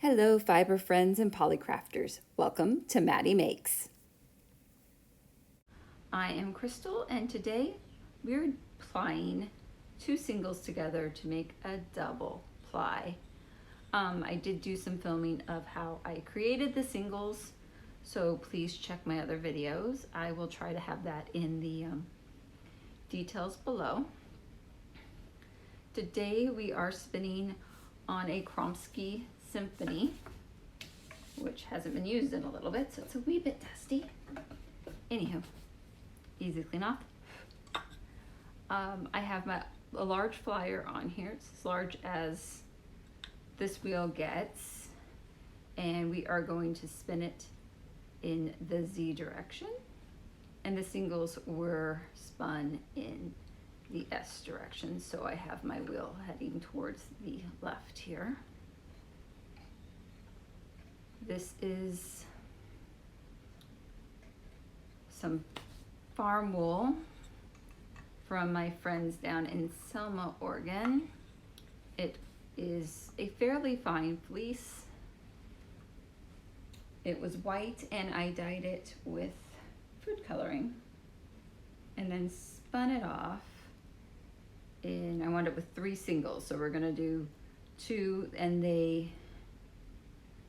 Hello, fiber friends and polycrafters. Welcome to Maddie Makes. I am Crystal, and today we're plying two singles together to make a double ply. I did do some filming of how I created the singles, so please check my other videos. I will try to have that in the details below. Today we are spinning on a Kromsky Symphony, which hasn't been used in a little bit, so it's a wee bit dusty. Anywho, easy to clean off. I have a large flyer on here. It's as large as this wheel gets, and we are going to spin it in the Z direction, and the singles were spun in the S direction, so I have my wheel heading towards the left here. This is some farm wool from my friends down in Selma, Oregon. It is a fairly fine fleece. It was white and I dyed it with food coloring and then spun it off. And I wound up with 3 singles, so we're gonna do 2, and they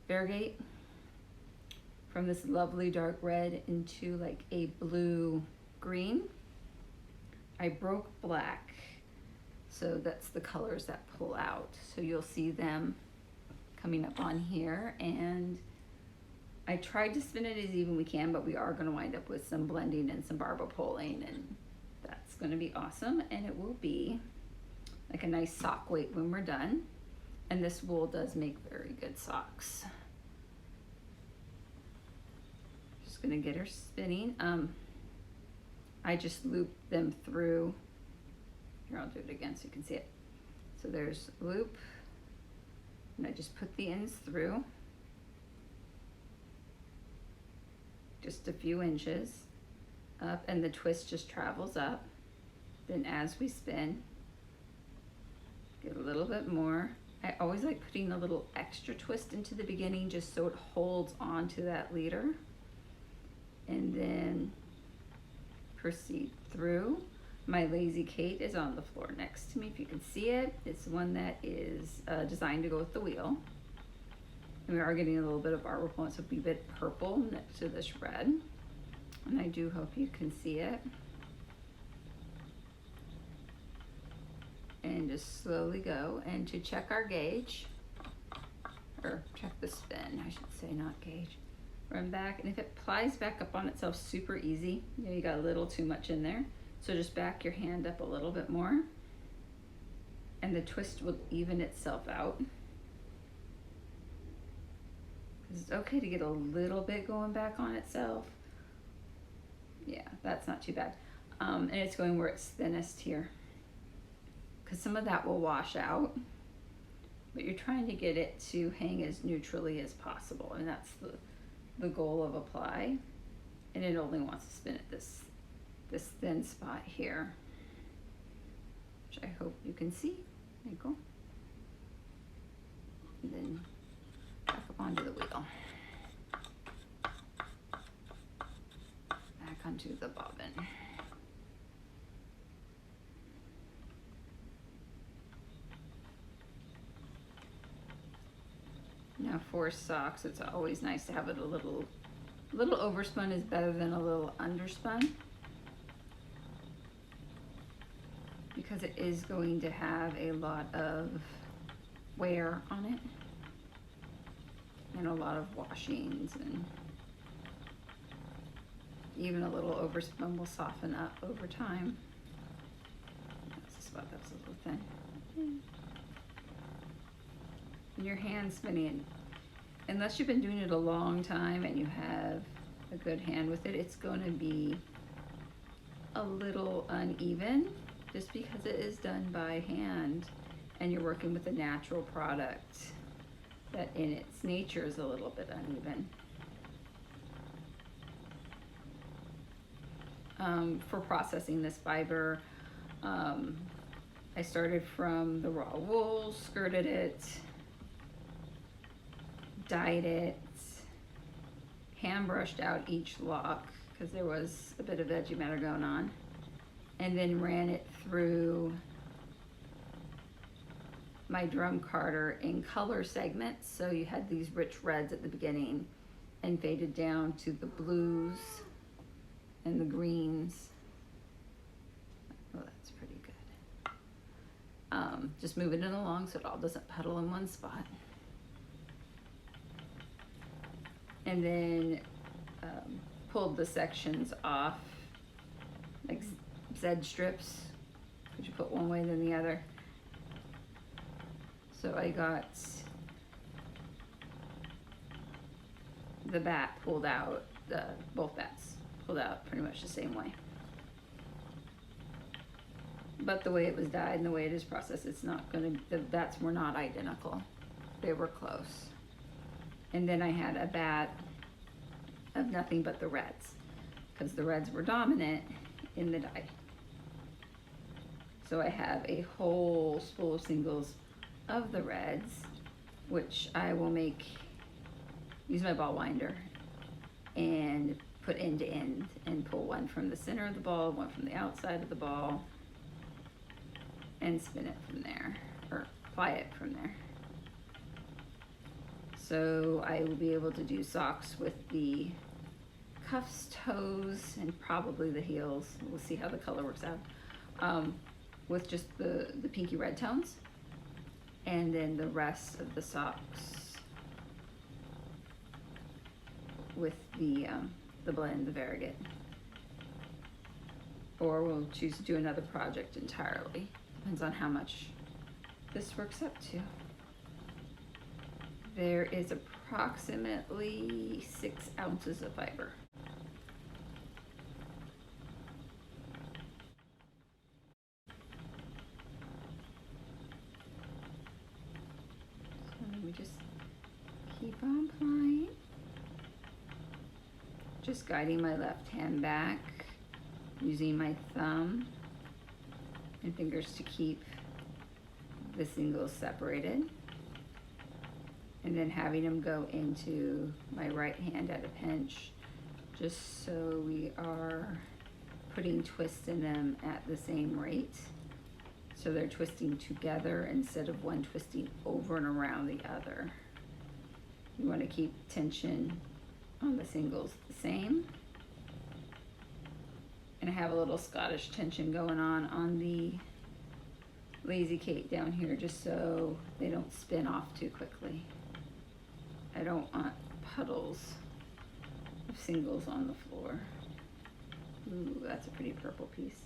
variegate from this lovely dark red into like a blue green. I broke black, so that's the colors that pull out. So you'll see them coming up on here, and I tried to spin it as even we can, but we are gonna wind up with some blending and some barber pulling, and that's gonna be awesome, and it will be like a nice sock weight when we're done. And this wool does make very good socks. Just gonna get her spinning. I just looped them through. Here, I'll do it again so you can see it. So there's loop, and I just put the ends through. Just a few inches up, and the twist just travels up. Then as we spin, get a little bit more. I always like putting a little extra twist into the beginning just so it holds on to that leader. And then proceed through. My Lazy Kate is on the floor next to me, if you can see it. It's one that is designed to go with the wheel. And we are getting a little bit of barber pull, so it'll be a bit purple next to this red. And I do hope you can see it. And just slowly go, and to check our gauge, or check the spin, I should say, not gauge. Run back, and if it plies back up on itself super easy, you got a little too much in there, so just back your hand up a little bit more, and the twist will even itself out. It's okay to get a little bit going back on itself. Yeah, that's not too bad. And it's going where it's thinnest here, because some of that will wash out, but you're trying to get it to hang as neutrally as possible, and that's the goal of a ply. And it only wants to spin at this thin spot here, which I hope you can see. There you go. And then back up onto the wheel, back onto the bobbin. Now for socks, it's always nice to have it a little overspun is better than a little underspun, because it is going to have a lot of wear on it and a lot of washings, and even a little overspun will soften up over time. That's the spot that's a little thin. And your hand spinning, unless you've been doing it a long time and you have a good hand with it, it's going to be a little uneven just because it is done by hand and you're working with a natural product that in its nature is a little bit uneven. For processing this fiber, I started from the raw wool, skirted it, dyed it, hand brushed out each lock because there was a bit of veggie matter going on, and then ran it through my drum carder in color segments. So you had these rich reds at the beginning and faded down to the blues and the greens. Oh, that's pretty good. Just moving it along so it all doesn't puddle in one spot. And then pulled the sections off, like Z strips, which you put one way then the other. So I got the bat pulled out, both bats pulled out pretty much the same way. But the way it was dyed and the way it is processed, it's not gonna, the bats were not identical. They were close. And then I had a bat of nothing but the reds, because the reds were dominant in the dye. So I have a whole spool of singles of the reds, which I will use my ball winder and put end to end and pull one from the center of the ball, one from the outside of the ball, and spin it from there, or ply it from there. So I will be able to do socks with the cuffs, toes, and probably the heels. We'll see how the color works out. With just the pinky red tones. And then the rest of the socks with the blend, the variegated. Or we'll choose to do another project entirely. Depends on how much this works up to. There is approximately 6 ounces of fiber. We just keep on plying, just guiding my left hand back, using my thumb and fingers to keep the singles separated, and then having them go into my right hand at a pinch, just so we are putting twists in them at the same rate. So they're twisting together instead of one twisting over and around the other. You want to keep tension on the singles the same. And I have a little Scottish tension going on the Lazy Kate down here, just so they don't spin off too quickly. I don't want puddles of singles on the floor. Ooh, that's a pretty purple piece.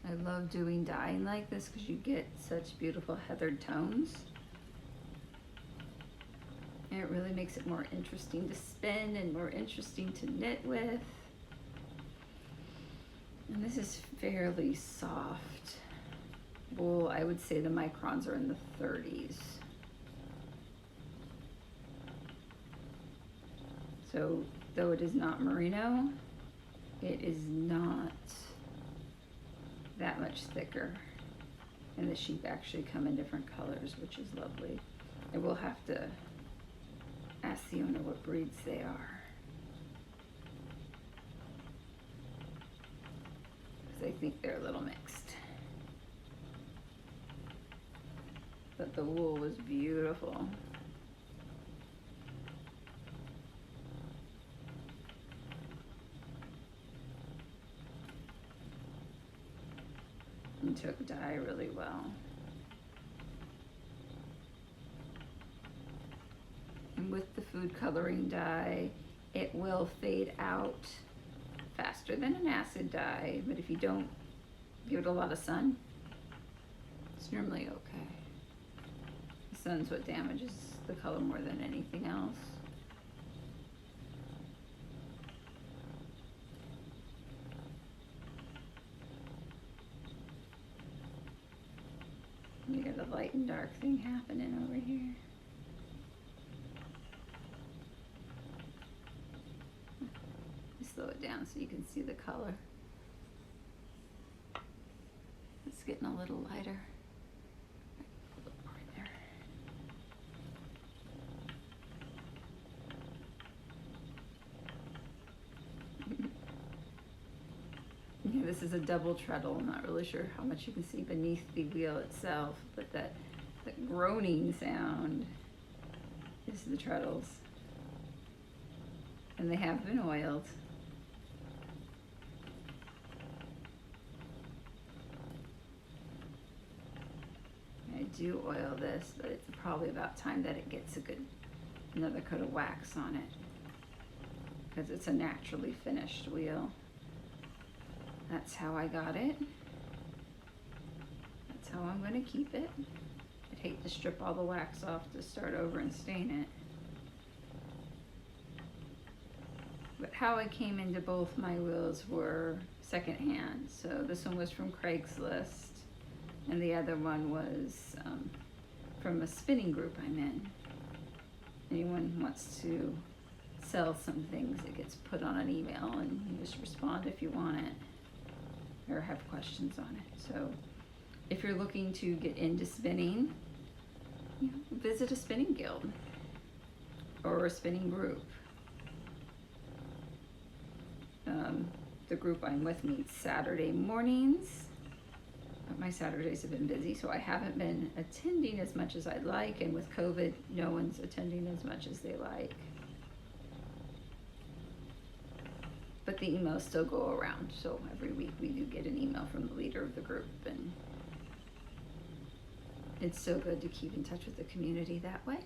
I love doing dyeing like this because you get such beautiful heathered tones. And it really makes it more interesting to spin and more interesting to knit with. And this is fairly soft wool. I would say the microns are in the 30s. So though it is not merino, it is not that much thicker, and the sheep actually come in different colors, which is lovely. I will have to ask the owner what breeds they are, because I think they're a little mixed. But the wool was beautiful. And took dye really well. And with the food coloring dye, it will fade out faster than an acid dye, but if you don't give it a lot of sun, it's normally okay. The sun's what damages the color more than anything else. You got a light and dark thing happening over here. Slow it down so you can see the color. a little lighter. A little more in there. Yeah, this is a double treadle. I'm not really sure how much you can see beneath the wheel itself, but that groaning sound is the treadles. And they have been oiled. I do oil this, but it's probably about time that it gets another coat of wax on it, because it's a naturally finished wheel. That's how I got it. That's how I'm going to keep it. I'd hate to strip all the wax off to start over and stain it. But how I came into both my wheels were secondhand. So this one was from Craigslist, and the other one was from a spinning group I'm in. Anyone wants to sell some things, it gets put on an email, and you just respond if you want it or have questions on it. So if you're looking to get into spinning, visit a spinning guild or a spinning group. The group I'm with meets Saturday mornings. But my Saturdays have been busy, so I haven't been attending as much as I'd like, and with COVID, no one's attending as much as they like. But the emails still go around, so every week we do get an email from the leader of the group, and it's so good to keep in touch with the community that way.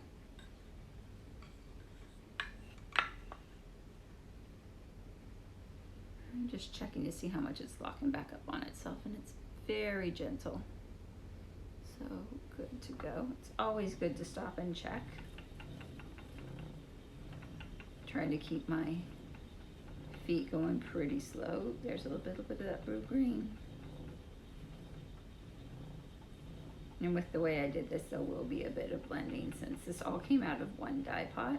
I'm just checking to see how much it's locking back up on itself, and it's very gentle. So good to go. It's always good to stop and check. Trying to keep my feet going pretty slow. There's a little bit of that blue green. And with the way I did this, there will be a bit of blending since this all came out of one dye pot.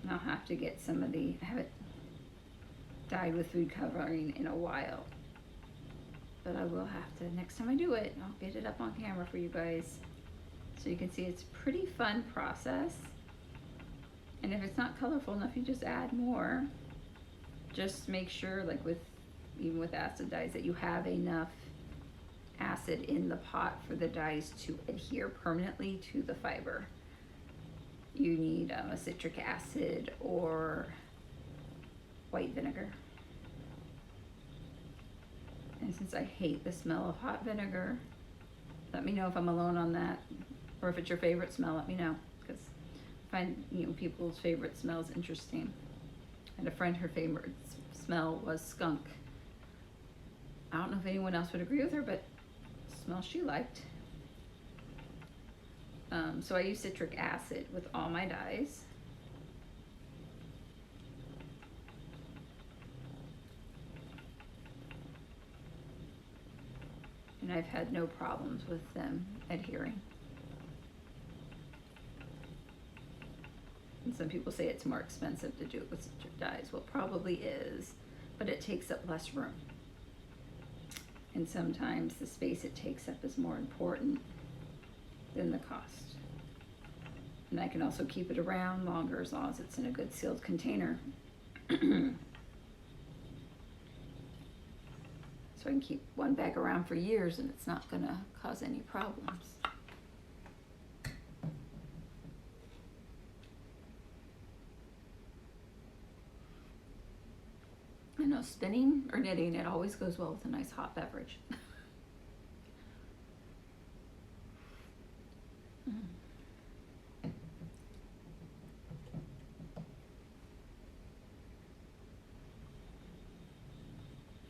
And I'll have to get some of I haven't dyed with food coloring in a while. But I will have to, next time I do it, I'll get it up on camera for you guys so you can see it's a pretty fun process. And if it's not colorful enough, you just add more. Just make sure, like even with acid dyes, that you have enough acid in the pot for the dyes to adhere permanently to the fiber. You need a citric acid or white vinegar. And since I hate the smell of hot vinegar, let me know if I'm alone on that, or if it's your favorite smell, let me know, because I find people's favorite smells interesting. I had a friend, her favorite smell was skunk. I don't know if anyone else would agree with her, but the smell she liked. So I use citric acid with all my dyes. And I've had no problems with them adhering. And some people say it's more expensive to do it with citric dyes. Well, it probably is, but it takes up less room. And sometimes the space it takes up is more important than the cost. And I can also keep it around longer as long as it's in a good sealed container. So I can keep one bag around for years and it's not gonna cause any problems. I know spinning or knitting, it always goes well with a nice hot beverage.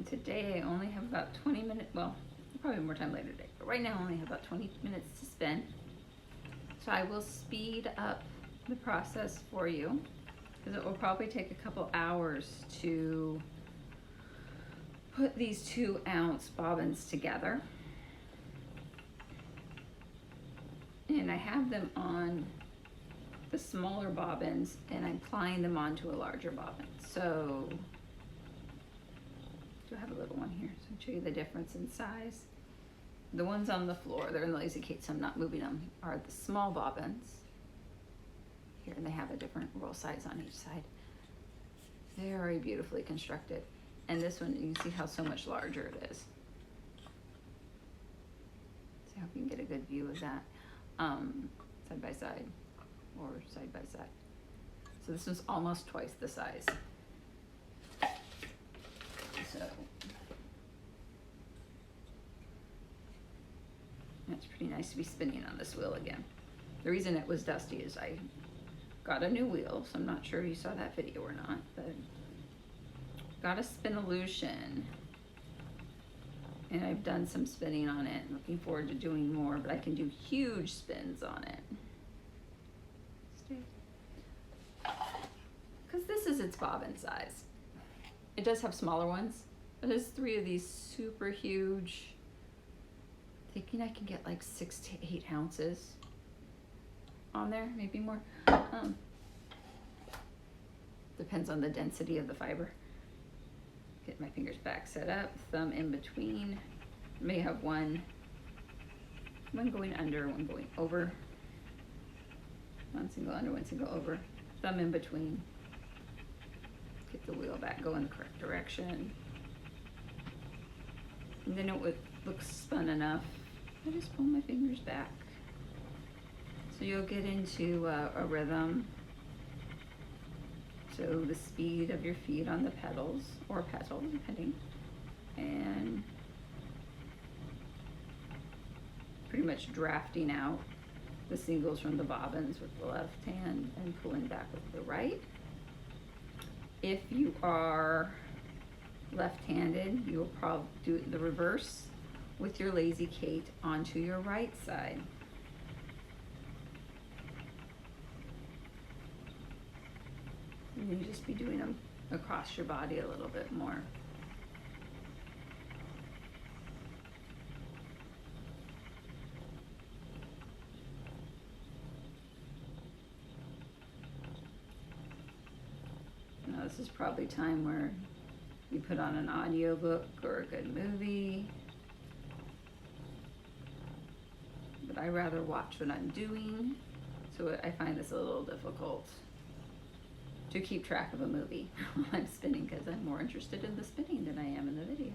Today I only have about 20 minutes, well, probably more time later today, but right now I only have about 20 minutes to spin. So I will speed up the process for you, because it will probably take a couple hours to put these 2-ounce bobbins together. And I have them on the smaller bobbins and I'm plying them onto a larger bobbin. So do have a little one here, so I'll show you the difference in size. The ones on the floor, they're in the Lazy Kate, so I'm not moving them, are the small bobbins. Here, and they have a different roll size on each side. Very beautifully constructed. And this one, you can see how so much larger it is. So I hope you can get a good view of that, side by side, or side by side. So this one's almost twice the size. So it's pretty nice to be spinning on this wheel again. The reason it was dusty is I got a new wheel, so I'm not sure you saw that video or not, but got a Spinolution, and I've done some spinning on it. Looking forward to doing more, but I can do huge spins on it. Because this is its bobbin size. It does have smaller ones, but there's 3 of these super huge. Thinking I can get like 6 to 8 ounces on there, maybe more. Depends on the density of the fiber. Get my fingers back set up, thumb in between. May have one going under, one going over. One single under, one single over. Thumb in between. Get the wheel back, go in the correct direction. And then it looks spun enough. I just pull my fingers back. So you'll get into a rhythm. So the speed of your feet on the pedals, or petal, depending. And pretty much drafting out the singles from the bobbins with the left hand and pulling back with the right. If you are left-handed, you will probably do the reverse with your Lazy Kate onto your right side. And you just be doing them across your body a little bit more. Now this is probably time where you put on an audiobook or a good movie. But I rather watch what I'm doing, so I find this a little difficult to keep track of a movie while I'm spinning, because I'm more interested in the spinning than I am in the video.